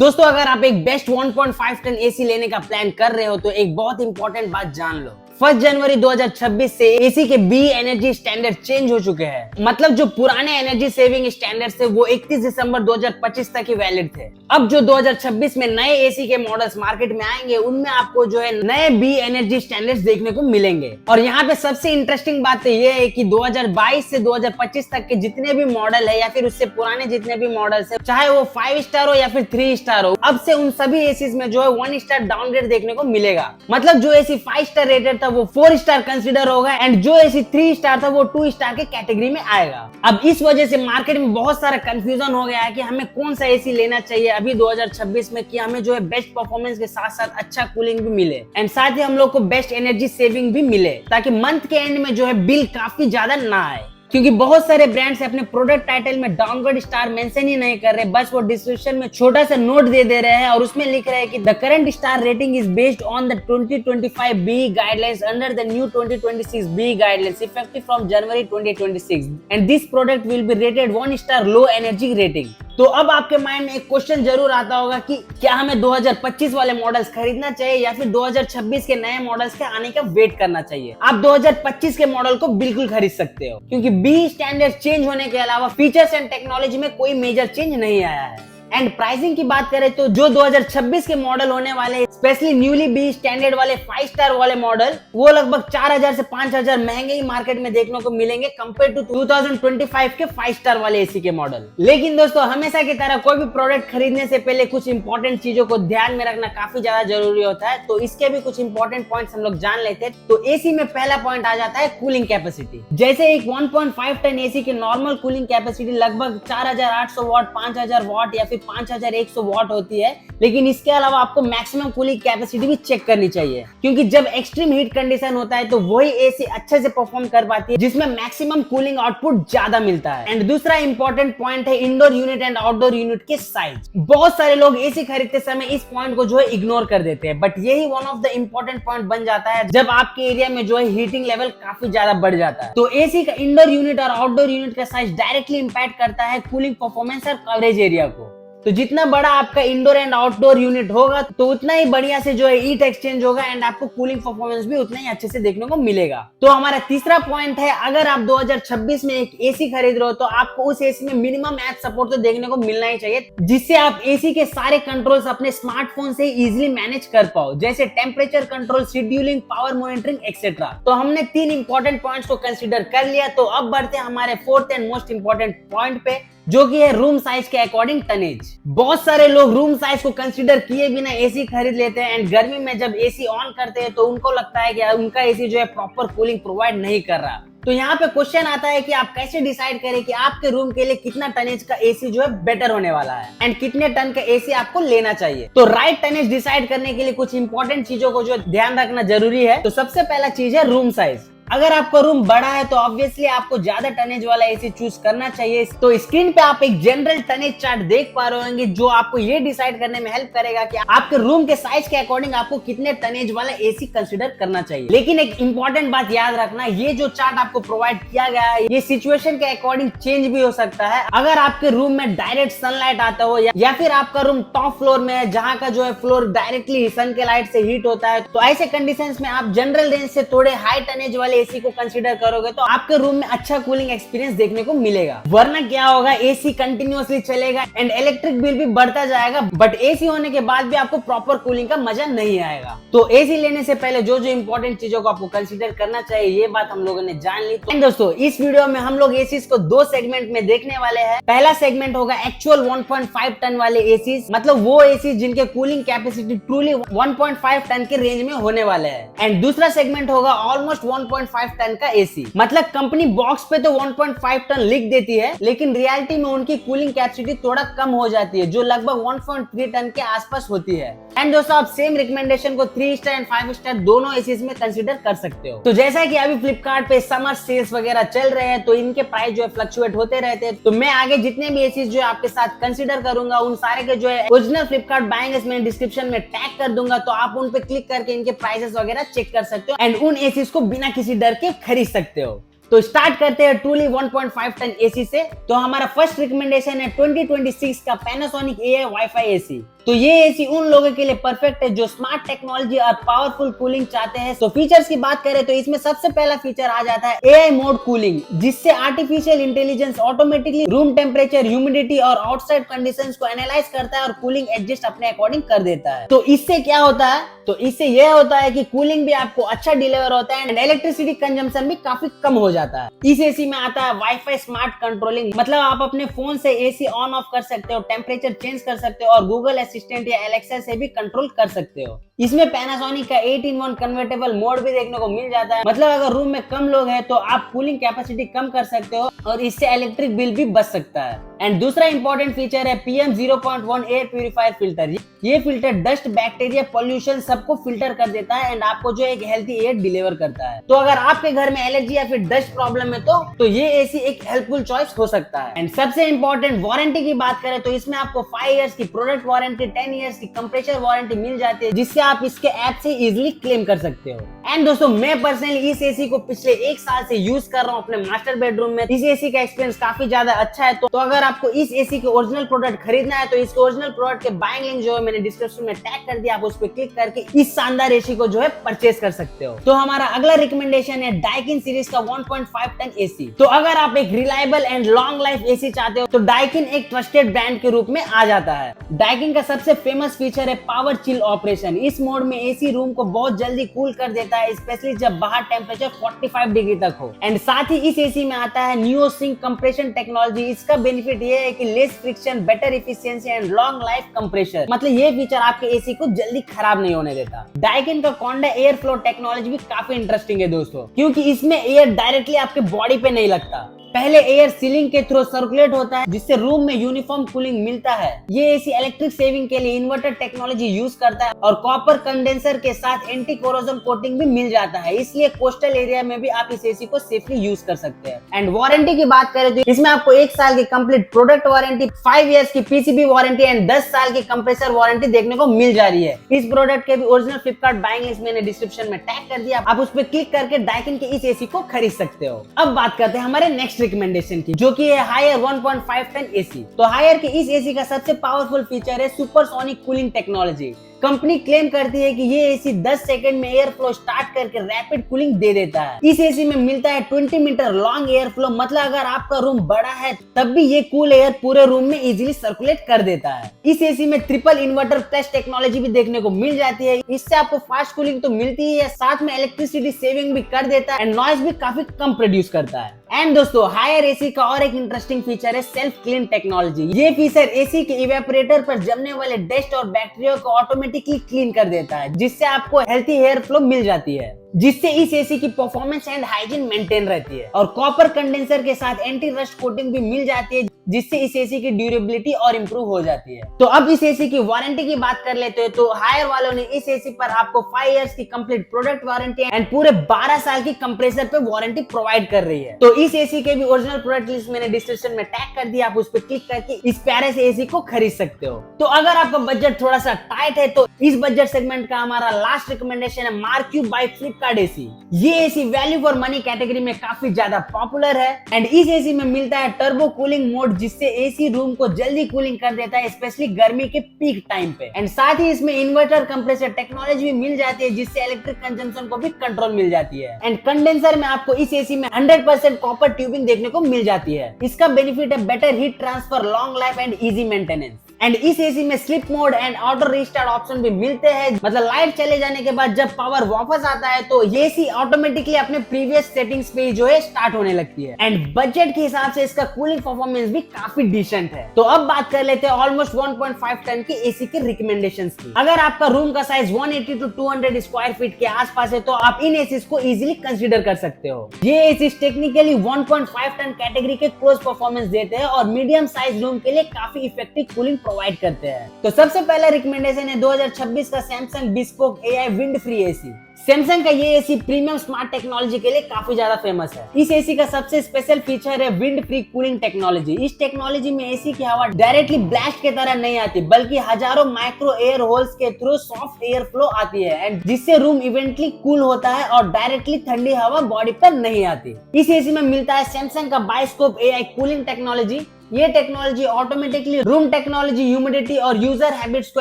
दोस्तों अगर आप एक बेस्ट 1.5 टन एसी लेने का प्लान कर रहे हो तो एक बहुत इंपॉर्टेंट बात जान लो। 1 जनवरी 2026 से एसी के बी एनर्जी स्टैंडर्ड चेंज हो चुके हैं। मतलब जो पुराने एनर्जी सेविंग स्टैंडर्ड थे वो 31 दिसंबर 2025 तक ही वैलिड थे। अब जो 2026 में नए एसी के मॉडल्स मार्केट में आएंगे उनमें आपको जो है नए बी एनर्जी स्टैंडर्ड्स देखने को मिलेंगे। और यहाँ पे सबसे इंटरेस्टिंग बात तो ये है कि 2022 से 2025 तक के जितने भी मॉडल है या फिर उससे पुराने जितने भी मॉडल्स है, चाहे वो 5 स्टार हो या फिर 3 स्टार हो, अब से उन सभी एसीज में जो है 1 स्टार डाउनग्रेड देखने को मिलेगा। मतलब जो एसी 5 स्टार रेटेड था वो 4 स्टार कंसीडर होगा एंड जो एसी 3 स्टार था वो 2 स्टार के कैटेगरी में आएगा। अब इस वजह से मार्केट में बहुत सारा कंफ्यूजन हो गया है कि हमें कौन सा एसी लेना चाहिए अभी 2026 में, कि हमें जो है बेस्ट परफॉर्मेंस के साथ साथ अच्छा कूलिंग भी मिले एंड साथ ही हम लोग को बेस्ट एनर्जी सेविंग भी मिले, ताकि मंथ के एंड में जो है बिल काफी ज्यादा ना आए। क्योंकि बहुत सारे ब्रांड्स अपने प्रोडक्ट टाइटल में डाउनग्रेड स्टार मेंशन ही नहीं कर रहे, बस वो डिस्क्रिप्शन में छोटा सा नोट दे रहे हैं और उसमें लिख रहे हैं कि the current star rating is based on the 2025 BEE guidelines under the new 2026 BEE guidelines effective from January 2026 and this product will be rated 1 star low energy rating. तो अब आपके माइंड में एक क्वेश्चन जरूर आता होगा कि क्या हमें 2025 वाले मॉडल्स खरीदना चाहिए या फिर 2026 के नए मॉडल्स के आने का वेट करना चाहिए। आप 2025 के मॉडल को बिल्कुल खरीद सकते हो, क्योंकि बी स्टैंडर्ड चेंज होने के अलावा फीचर्स एंड टेक्नोलॉजी में कोई मेजर चेंज नहीं आया है। एंड प्राइसिंग की बात करें तो जो 2026 के मॉडल होने वाले स्पेशली न्यूली बी स्टैंडर्ड वाले 5 स्टार वाले मॉडल, वो लगभग 4000 से 5000 महंगे ही मार्केट में देखने को मिलेंगे कंपेयर टू 2025 के 5 स्टार वाले एसी के मॉडल। लेकिन दोस्तों हमेशा की तरह कोई भी प्रोडक्ट खरीदने से पहले कुछ इंपॉर्टेंट चीजों को ध्यान में रखना काफी ज्यादा जरूरी होता है। तो इसके भी कुछ इंपॉर्टेंट पॉइंट्स हम लोग जान लेते हैं। तो एसी में पहला पॉइंट आ जाता है कूलिंग कैपेसिटी। जैसे एक 1.5 टन एसी की नॉर्मल कूलिंग कैपेसिटी लगभग 4800 वॉट, 5000 वॉट या फिर 5100 वॉट होती है, लेकिन इसके अलावा आपको मैक्सिमम कूलिंग कैपेसिटी भी चेक करनी चाहिए, क्योंकि जब एक्सट्रीम हीट कंडीशन होता है तो वही एसी अच्छे से परफॉर्म कर पाती है जिसमें मैक्सिमम कूलिंग आउटपुट ज्यादा मिलता है। एंड दूसरा इंपॉर्टेंट पॉइंट है indoor unit and outdoor unit के साइज। बहुत सारे लोग एसी खरीदते समय इस पॉइंट को जो है इग्नोर कर देते हैं, बट यही one of the important point बन जाता है जब आपके एरिया में जो है हीटिंग लेवल काफी ज्यादा बढ़ जाता है। तो एसी का इंडोर यूनिट और आउटडोर यूनिट का साइज डायरेक्टली इंपैक्ट करता है कूलिंग परफॉर्मेंस और कवरेज एरिया को। तो जितना बड़ा आपका इंडोर एंड आउटडोर यूनिट होगा तो उतना ही बढ़िया से जो है हीट एक्सचेंज होगा एंड आपको कूलिंग परफॉर्मेंस भी उतना ही अच्छे से देखने को मिलेगा। तो हमारा तीसरा पॉइंट है, अगर आप 2026 में एक एसी खरीद रहे हो तो आपको उस एसी में मिनिमम ऐप सपोर्ट तो देखने को मिलना ही चाहिए, जिससे आप एसी के सारे कंट्रोल्स अपने स्मार्टफोन से इजिली मैनेज कर पाओ, जैसे temperature control, scheduling, power monitoring etcetera. तो हमने 3 इंपॉर्टेंट पॉइंट्स को कंसिडर कर लिया। तो अब बढ़ते हैं हमारे 4th and most important point पे, जो कि है रूम साइज के अकॉर्डिंग टनेज। बहुत सारे लोग रूम साइज को कंसीडर किए बिना एसी खरीद लेते हैं एंड गर्मी में जब एसी ऑन करते हैं तो उनको लगता है कि उनका एसी जो है प्रॉपर कूलिंग प्रोवाइड नहीं कर रहा। तो यहाँ पे क्वेश्चन आता है कि आप कैसे डिसाइड करें कि आपके रूम के लिए कितना टनेज का एसी जो है बेटर होने वाला है एंड कितने टन का एसी आपको लेना चाहिए। तो राइट टनेज डिसाइड करने के लिए कुछ इंपॉर्टेंट चीजों को जो ध्यान रखना जरूरी है। तो सबसे पहला चीज है रूम साइज। अगर आपका रूम बड़ा है तो ऑब्वियसली आपको ज्यादा टनेज वाला एसी चूज करना चाहिए। तो स्क्रीन पे आप एक जनरल टनेज चार्ट देख पा रहे होंगे जो आपको ये डिसाइड करने में हेल्प करेगा कि आपके रूम के साइज के अकॉर्डिंग आपको कितने टनेज वाला एसी कंसीडर करना चाहिए। लेकिन एक इंपॉर्टेंट बात याद रखना, ये जो चार्ट आपको प्रोवाइड किया गया है ये सिचुएशन के अकॉर्डिंग चेंज भी हो सकता है। अगर आपके रूम में डायरेक्ट सनलाइट आता हो या फिर आपका रूम टॉप फ्लोर में है जहाँ का जो है फ्लोर डायरेक्टली सन के लाइट से हीट होता है, तो ऐसे कंडीशन में आप जनरल रेंज से थोड़े हाई टनेज वाले एसी को कंसीडर करोगे तो आपके रूम में अच्छा कूलिंग एक्सपीरियंस देखने को मिलेगा। वरना क्या होगा, एसी कंटिन्यूअसली चलेगा एंड इलेक्ट्रिक बिल भी बढ़ता जाएगा, बट एसी होने के बाद भी आपको प्रॉपर कूलिंग का मजा नहीं आएगा। तो एसी लेने से पहले जो जो इंपॉर्टेंट चीजों को आपको कंसीडर करना चाहिए ये बात हम लोगों ने जान ली। तो दोस्तों इस वीडियो में हम लोग एसीज को 2 सेगमेंट में देखने वाले हैं। पहला सेगमेंट होगा एक्चुअल 1.5 टन वाले एसीज, मतलब वो एसी जिनके कूलिंग कैपेसिटी ट्रूली 1.5 टन के रेंज में होने वाले हैं। एंड दूसरा सेगमेंट होगा ऑलमोस्ट 1.5 टन का एसी, मतलब कंपनी बॉक्स पे तो 1.5 टन लिख देती है लेकिन रियलिटी में उनकी कूलिंग कैपेसिटी थोड़ा कम हो जाती है जो लगभग 1.3 टन के आसपास होती है। एंड दोस्तों आप सेम रिकमेंडेशन को 3 स्टार एंड 5 स्टार दोनों एसीज में कंसीडर कर सकते हो। तो जैसा कि अभी फ्लिपकार्ट पे समर सेल्स वगैरह चल रहे हैं तो इनके प्राइस जो है फ्लक्चुएट होते रहते हैं। तो मैं आगे जितने भी एसीज जो है आपके साथ कंसीडर करूंगा उन सारे के जो है ओरिजिनल फ्लिपकार्ट बाइंग मैं डिस्क्रिप्शन में टैग कर दूंगा, तो आप उन पे क्लिक करके इनके प्राइसेस वगैरह चेक कर सकते हो एंड उन एसीज को बिना किसी डर के खरीद सकते हो। तो स्टार्ट करते हैं ट्रूली 1.5 टन एसी से। तो हमारा फर्स्ट रिकमेंडेशन है 2026 का पैनासोनिक AI वाईफाई एसी। तो ये एसी उन लोगों के लिए परफेक्ट है जो स्मार्ट टेक्नोलॉजी और पावरफुल कूलिंग चाहते हैं। तो फीचर्स की बात करें तो इसमें सबसे पहला फीचर आ जाता है एआई मोड कूलिंग, जिससे artificial intelligence automatically room temperature, humidity और आउटसाइड कंडीशंस को एनालाइज करता है और कूलिंग एडजस्ट अपने अकॉर्डिंग कर देता है। तो इससे क्या होता है, तो इससे यह होता है कि कूलिंग भी आपको अच्छा डिलीवर होता है एंड इलेक्ट्रिसिटी कंजम्पशन भी काफी कम हो जाता है। इस एसी में आता है वाईफाई स्मार्ट कंट्रोलिंग, मतलब आप अपने फोन से एसी ऑन ऑफ कर सकते हो, टेम्परेचर चेंज कर सकते हो और गूगल असिस्टेंट या एलेक्सा से भी कंट्रोल कर सकते हो। इसमें पैनासोनिक का 8-in-1 कन्वर्टेबल मोड भी देखने को मिल जाता है, मतलब अगर रूम में कम लोग हैं तो आप कूलिंग कैपेसिटी कम कर सकते हो और इससे इलेक्ट्रिक बिल भी बच सकता है। एंड दूसरा इंपॉर्टेंट फीचर है PM 0.1 एयर प्यूरिफायर फिल्टर। ये फिल्टर डस्ट, बैक्टीरिया, पॉल्यूशन सबको फिल्टर कर देता है एंड आपको जो एक हेल्थी एयर डिलीवर करता है। तो अगर आपके घर में एलर्जी या फिर डस्ट प्रॉब्लम है तो ये एसी एक हेल्पफुल चॉइस हो सकता है। एंड सबसे इंपॉर्टेंट वारंटी की बात करें तो इसमें आपको 5 इयर्स की प्रोडक्ट वारंटी, 10 इयर्स की कंप्रेसर वारंटी मिल जाती है, जिससे आप इसके ऐप से इजिली क्लेम कर सकते हो। एंड दोस्तों मैं पर्सनली इस एसी को पिछले 1 साल से यूज कर रहा हूँ अपने मास्टर बेडरूम में। इस एसी का एक्सपीरियंस काफी ज्यादा अच्छा है। तो अगर आपको इस एसी के ओरिजिनल प्रोडक्ट खरीदना है तो इसके ओरिजिनल प्रोडक्ट के बाइंग लिंक जो है मैंने डिस्क्रिप्शन में टैग कर दिया, आप उस पर क्लिक करके इस शानदार एसी को जो है परचेज कर सकते हो। तो हमारा अगला रिकमेंडेशन है डाइकिन सीरीज का 1.5 टन एसी। तो अगर आप एक reliable and long life AC चाहते हो तो डाइकिन एक ट्रस्टेड ब्रांड के रूप में आ जाता है। डाइकिन का सबसे फेमस फीचर है पावर चिल ऑपरेशन। इस मोड में एसी रूम को बहुत जल्दी कूल कर देता है, स्पेशली जब बाहर टेम्परेचर 45 डिग्री तक हो। एंड साथ ही इस एसी में आता है नियो सिंक कंप्रेशन टेक्नोलॉजी। इसका बेनिफिट ये है कि less friction, better efficiency and long life compressor, मतलब ये फीचर आपके एसी को जल्दी खराब नहीं होने देता। डाइकिन का कॉन्डा एयर फ्लो टेक्नोलॉजी भी काफी इंटरेस्टिंग है दोस्तों, क्योंकि इसमें एयर डायरेक्टली आपके बॉडी पे नहीं लगता। पहले एयर सीलिंग के थ्रू सर्कुलेट होता है, जिससे रूम में यूनिफॉर्म कूलिंग मिलता है। ये एसी इलेक्ट्रिक सेविंग के लिए इन्वर्टर टेक्नोलॉजी यूज करता है और कॉपर कंडेंसर के साथ एंटी कोरोजन कोटिंग भी मिल जाता है, इसलिए कोस्टल एरिया में भी आप इस एसी को सेफली यूज कर सकते हैं। एंड वारंटी की बात करें तो इसमें आपको 1 साल की कंप्लीट प्रोडक्ट वारंटी, 5 इयर्स की पीसीबी वारंटी एंड 10 साल की कंप्रेसर वारंटी देखने को मिल जा रही है। इस प्रोडक्ट के भी ओरिजिनल फ्लिपकार्ट बाइंग लिंक मैंने डिस्क्रिप्शन में टैग कर दिया, आप उस पर क्लिक करके डाइकिन के इस एसी को खरीद सकते हो। अब बात करते हैं हमारे नेक्स्ट रिकमेंडेशन की, जो कि है हायर 1.5 टन एसी। तो हायर के इस एसी का सबसे पावरफुल फीचर है supersonic cooling technology. Company claim करती है कि ये एसी 10 सेकंड में एयर फ्लो स्टार्ट करके रैपिड कूलिंग दे देता है। इस एसी में मिलता है 20 मीटर लॉन्ग एयर फ्लो, मतलब अगर आपका रूम बड़ा है तब भी ये कूल एयर पूरे रूम में इजीली सर्कुलेट कर देता है। इस एसी में ट्रिपल इन्वर्टर प्लस टेक्नोलॉजी भी देखने को मिल जाती है। इससे आपको फास्ट कूलिंग तो मिलती है, साथ में इलेक्ट्रिसिटी सेविंग भी कर देता है एंड नॉइज भी काफी कम प्रोड्यूस करता है। एंड दोस्तों हायर एसी का और एक इंटरेस्टिंग फीचर है सेल्फ क्लीन टेक्नोलॉजी। ये फीचर एसी के इवेपोरेटर पर जमने वाले डस्ट और बैक्टीरिया को ऑटोमेटिकली क्लीन कर देता है, जिससे आपको हेल्थी एयर फ्लो मिल जाती है, जिससे इस एसी की परफॉर्मेंस एंड हाइजीन मेंटेन रहती है। और कॉपर कंडेंसर के साथ एंटी रस्ट कोटिंग भी मिल जाती है, जिससे इस एसी की ड्यूरेबिलिटी और इंप्रूव हो जाती है। तो अब इस एसी की वारंटी की बात कर लेते हैं। तो हायर वालों ने इस एसी पर आपको 5 इयर्स की कंप्लीट प्रोडक्ट वारंटी एंड पूरे 12 साल की कंप्रेसर पे वारंटी प्रोवाइड कर रही है। तो इस एसी के भी ओरिजिनल प्रोडक्ट लिस्ट मैंने डिस्क्रिप्शन में टैग कर दिया, आप उस पर क्लिक करके इस प्यारे से एसी को खरीद सकते हो। तो अगर आपका बजट थोड़ा सा टाइट है तो इस बजट सेगमेंट का हमारा लास्ट रिकमेंडेशन है मार्क्यू बाय फ्लिपकार्ट एसी। ये AC value for money category में काफी ज्यादा पॉपुलर है एंड इस एसी में मिलता है टर्बो कूलिंग मोड, जिससे एसी रूम को जल्दी कूलिंग कर देता है, स्पेशली गर्मी के पीक टाइम पे। एंड साथ ही इसमें इन्वर्टर कंप्रेसर टेक्नोलॉजी भी मिल जाती है, जिससे इलेक्ट्रिक कंजम्पशन को भी कंट्रोल मिल जाती है। एंड कंडेंसर में आपको इस एसी में 100% कॉपर ट्यूबिंग देखने को मिल जाती है। इसका बेनिफिट है better heat transfer, long life and easy maintenance. And इस एसी में slip mode and auto restart option भी मिलते हैं, मतलब लाइट चले जाने के बाद जब पावर वापस आता है तो ये एसी ऑटोमेटिकली अपने प्रीवियस सेटिंग्स पे जो है स्टार्ट होने लगती है। एंड बजट के हिसाब से इसका कूलिंग परफॉर्मेंस भी काफी डिसेंट है। तो अब बात कर लेते हैं ऑलमोस्ट 1.5 टन के एसी के रिकमेंडेशंस की। अगर आपका रूम का साइज 180 to 200 स्क्वायर फीट के आसपास है तो आप इन एसीज को इजीली कंसीडर कर सकते हो। ये एसीज टेक्निकली 1.5 टन कैटेगरी के क्लोज परफॉर्मेंस देते हैं और मीडियम साइज रूम के लिए काफी इफेक्टिव कूलिंग प्रोवाइड करते हैं। तो सबसे पहला रिकमेंडेशन है 2026 का Samsung bespoke AI wind free AC. Samsung का ये एसी प्रीमियम स्मार्ट टेक्नोलॉजी के लिए काफी ज्यादा फेमस है। इस एसी का सबसे स्पेशल फीचर है विंड फ्री कूलिंग टेक्नोलॉजी। इस टेक्नोलॉजी में एसी की हवा डायरेक्टली ब्लास्ट के तरह नहीं आती, बल्कि हजारों माइक्रो एयर होल्स के थ्रू सॉफ्ट एयर फ्लो आती है एंड जिससे रूम इवेंटली कूल होता है और डायरेक्टली ठंडी हवा बॉडी पर नहीं आती। इस एसी में मिलता है सैमसंग का बाइस्कोप एआई कूलिंग टेक्नोलॉजी। ये technology automatically room technology, humidity और यूजर हैबिट्स को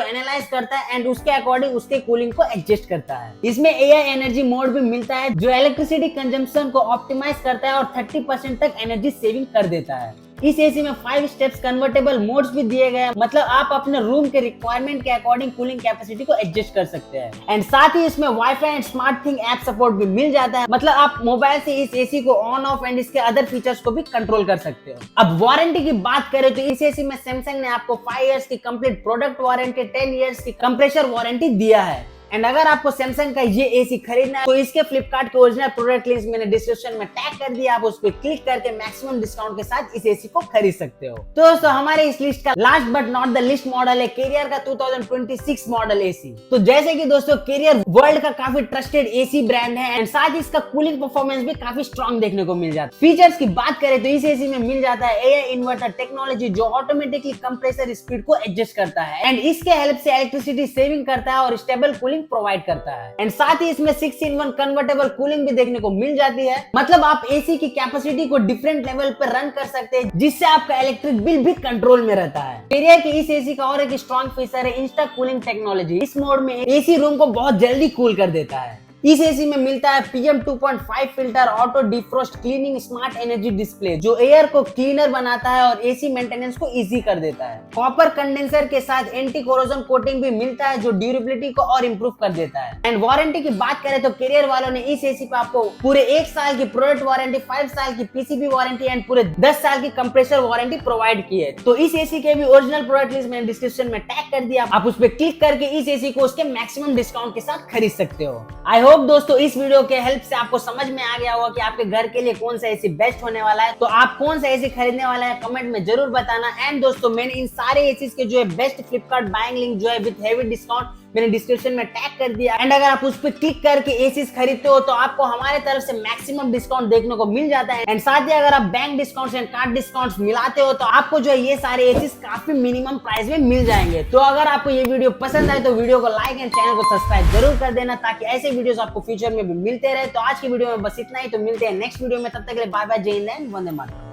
एनालाइज करता है एंड उसके अकॉर्डिंग उसके कूलिंग को एडजस्ट करता है। इसमें एआई एनर्जी मोड भी मिलता है जो इलेक्ट्रिसिटी कंजम्पशन को ऑप्टिमाइज करता है और 30% तक एनर्जी सेविंग कर देता है। इस एसी में 5 स्टेप्स कन्वर्टेबल मोड्स भी दिए गए हैं, मतलब आप अपने रूम के रिक्वायरमेंट के अकॉर्डिंग कूलिंग कैपेसिटी को एडजस्ट कर सकते हैं। एंड साथ ही इसमें wifi and smart thing app support भी मिल जाता है, मतलब आप मोबाइल से इस एसी को ऑन ऑफ एंड इसके अदर फीचर्स को भी कंट्रोल कर सकते हो। अब वारंटी की बात करें तो इस एसी में सैमसंग ने आपको 5 इयर्स की कंप्लीट प्रोडक्ट वारंटी, 10 इयर्स की कंप्रेसर वारंटी दिया है। एंड अगर आपको सैमसंग का ये एसी खरीदना है तो इसके फ्लिपकार्ट के ओरिजिनल प्रोडक्ट लिंक्स मैंने डिस्क्रिप्शन में टैग कर दिया, आप उस पर क्लिक करके मैक्सिमम डिस्काउंट के साथ इस एसी को खरीद सकते हो। तो दोस्तों हमारे इस लिस्ट का last but not the list model है कैरियर का 2026 मॉडल एसी। तो जैसे कि दोस्तों कैरियर वर्ल्ड का काफी ट्रस्टेड एसी ब्रांड है एंड साथ ही इसका कूलिंग परफॉर्मेंस भी काफी स्ट्रॉन्ग देखने को मिल जाता है। फीचर्स की बात करें तो इस एसी में मिल जाता है एआई इन्वर्टर टेक्नोलॉजी जो ऑटोमेटिकली कंप्रेसर स्पीड को एडजस्ट करता है एंड इसके हेल्प से इलेक्ट्रिसिटी सेविंग करता है और स्टेबल कूलिंग प्रोवाइड करता है। एंड साथ ही इसमें 6-in-1 कन्वर्टेबल कूलिंग भी देखने को मिल जाती है, मतलब आप एसी की कैपेसिटी को डिफरेंट लेवल पर रन कर सकते हैं जिससे आपका इलेक्ट्रिक बिल भी कंट्रोल में रहता है। कैरियर के इस एसी का और एक स्ट्रॉन्ग फीचर है इंस्टा कूलिंग टेक्नोलॉजी। इस मोड में एसी रूम को बहुत जल्दी कूल कर देता है। इस एसी में मिलता है PM 2.5 filter, auto defrost, cleaning, smart energy display जो एयर को क्लीनर बनाता है और एसी मेंटेनेंस को इजी कर देता है। कॉपर कंडेंसर के साथ एंटी कोरोजन कोटिंग भी मिलता है जो ड्यूरेबिलिटी को और इम्प्रूव कर देता है। एंड वारंटी की बात करें तो कैरियर वालों ने इस एसी पे आपको पूरे 1 साल की प्रोडक्ट वारंटी, 5 साल की पीसीबी वारंटी एंड पूरे 10 साल की कंप्रेसर वारंटी प्रोवाइड की है। तो इस एसी के भी ओरिजिनल प्रोडक्ट लिंक मैंने डिस्क्रिप्शन में टैग कर दिया, आप उस पर क्लिक करके इस एसी को उसके मैक्सिमम डिस्काउंट के साथ खरीद सकते हो। आई होप दोस्तों इस वीडियो के हेल्प से आपको समझ में आ गया होगा कि आपके घर के लिए कौन सा एसी बेस्ट होने वाला है। तो आप कौन सा एसी खरीदने वाला है कमेंट में जरूर बताना। एंड दोस्तों मैंने इन सारे एसीज के जो है बेस्ट फ्लिपकार्ट बाइंग लिंक जो है विद हेवी डिस्काउंट मैंने डिस्क्रिप्शन में टैग कर दिया। एंड अगर आप उस पर क्लिक करके एसीज खरीदते हो तो आपको हमारे तरफ से मैक्सिमम डिस्काउंट देखने को मिल जाता है। एंड साथ ही अगर आप bank discount and card discount मिलाते हो तो आपको जो है ये सारे एसीज काफी मिनिमम प्राइस में मिल जाएंगे। तो अगर आपको ये वीडियो पसंद आए तो वीडियो को लाइक एंड चैनल को सब्सक्राइब जरूर कर देना ताकि ऐसे वीडियोस आपको फ्यूचर में भी मिलते रहे। तो आज की वीडियो में बस इतना ही, तो मिलते हैं नेक्स्ट वीडियो में, तब तक के लिए बाय बाय, जय हिंद, वंदे मातरम।